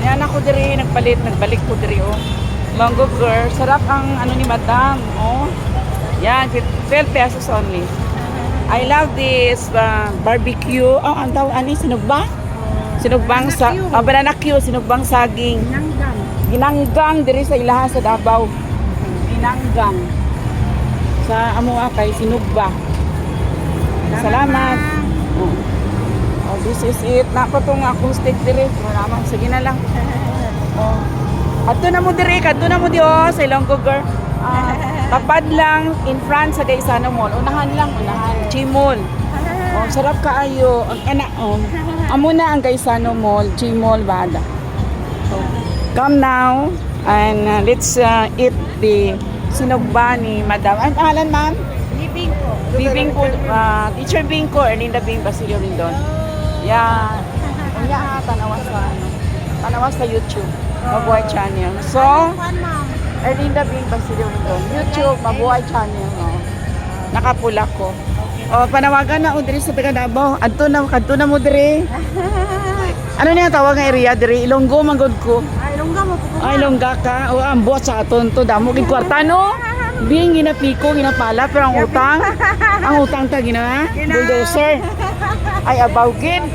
Ayan ako diri, nagbalik ko diri oh. Mango girl, sarap ang ano ni Madam, oh. Yan, 12 pesos only. I love this barbecue. Oh, ang tawag ani sinugba? Sinugbang sa banana Q, sinugbang saging. Nanggang. Ginanggang diri sa ilaha sa Davao. Ginanggang. Sa amoa kay sinugba. Salamat. Oh. Oh, this is it. Nako tong acoustic diri. Maramang sige na lang. Oh. Adto na mo diri, kadto na mo di oh sa Ilonggo girl. Tapad lang in front sa Gaisano Mall. Unahan lang, unahan. Chimol. Oh, sarap kaayo. Ang anak oh. Amo na ang Gaisano Mall, Chimol Bada. So, come now and let's eat the sinugba ni Madam. Ang pangalan, ma'am? Libing ko. Bing ko, Teacher Bing ko, Erlinda Bing Basilio Rindon. Yeah. Unya tanawas sa YouTube. Mabuhay channel. So, Kuan, ma'am. Erlinda Bing Basilio Rindon. YouTube, Mabuhay channel. No? Nakapula ko. O, panawagan na o diri sa taga Davao. Adto na mo diri. Ano niya tawag nga area diri? Ilonggo manggod ko. Ay, lungga mo po. Ay, Ilongga ka. O, ang buhat sa aton to. Damo gid kwarta no? Bing ginapiko, ginapala, pero ang utang ta bulldozer. Ay, abawgin.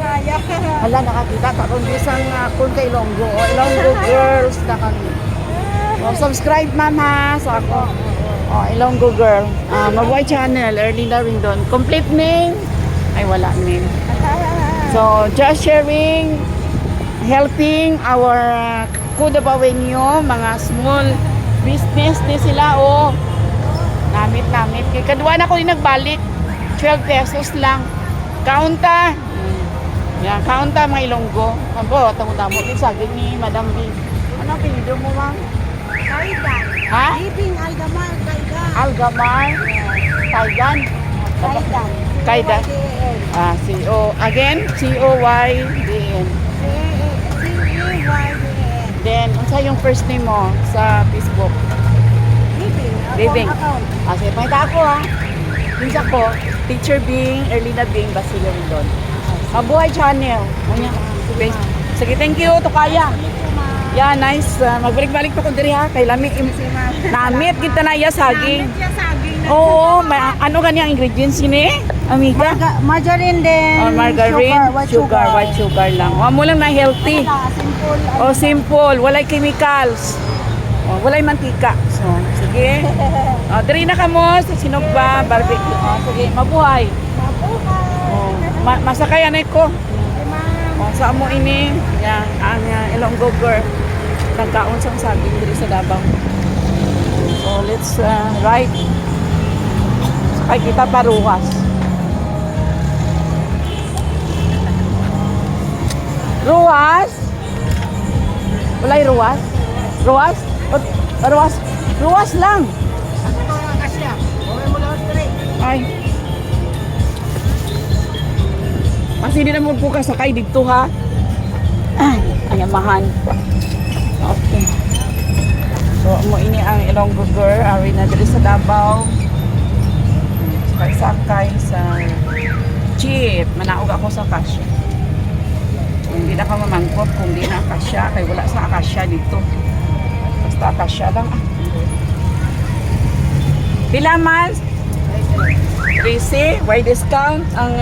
Hala, nakakita ka kung isang kun kay Ilonggo. O, Ilonggo girls na kami. O, subscribe mama sa ako. O, Ilonggo girl. Mabuhay channel, Erlinda Rindon. Complete name? Ay, wala name. So, just sharing, helping our Kudabawenyo, mga small business din sila, oh. Namit. Kaya kadwa na ko yung nagbalik. 12 pesos lang. Kaunta. Yan, kaunta mga Ilonggo. Ambo, tamo-tamo din saging ni Madam B. Ano ang pinidyo mo, ma'am? Kaidan. Ha? Libing Algamar, Kaidan. Algamar. Kaidan. Kaidan. Kaidan. C-O. Again, C-O-Y-D-N. C-E-Y-D-N. Then, unsa yung first name mo sa Facebook? Libing. Libing. Account. Sige, pakita ako ha. Pinsa ko, Teacher Bing, Erlinda Bing, Basilio Rindon. Mabuhay channel. Sige, thank you, Tukaya. Yeah, nice. Magbalik-balik pa ko diri ha. Kay lamig. Namit kita na iya saging. Namit siya saging na. Oo, ano ganyang ingredients ini? Amiga? Margarine din. Margarine, sugar, white sugar lang. O, mo lang na healthy. Simple. O, simple. Walay chemicals. O, walay mantika. So, sige. O, diri na kamo sa sinugba, barbecue. O, sige, mabuhay. O, masakay anay ko. O, sa amo ini, yan, ang Ilonggo girl. Nagkaon sang saging diri sa Davao. So, let's ride. Sakay kita paruwas. Ruwas? Walay ruwas? Ruwas? Ruwas? Ruwas lang. Ay. Kasi hindi na mo po kasakay dito ha. Ay, ayamahan. Okay. So, mo ini ang Ilonggo girl. Ari na diri sa Davao. Sakay sa jeep. Manaog ako sa kasya. Hindi na ka mamangkot kung di na akasya. Kaya wala sa akasya dito. Basta akasya lang. Pila man? 3C. Why discount? Ang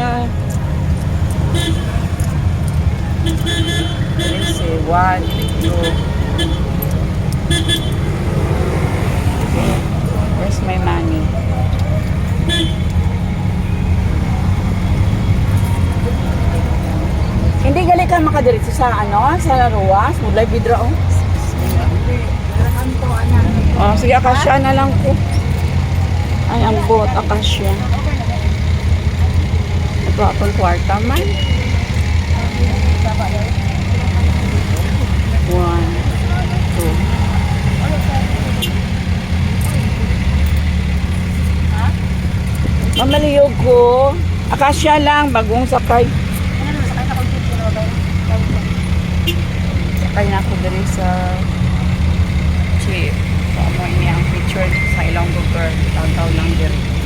3C. 1, 2. Where's my money? Hindi gali ka makadiretso sa sa Ruwas, Mudlay Bidra oh. Oh, sige akasya na lang ko. Ay, ang bot akasya. Ito akong kwarta man. 1, 2. Mamaliyog ko. Akasya lang, bagong sakay. Sakay na ako diri sa jeep. So, mo ini ang picture sa Ilonggo girl. Taw-taw lang diri.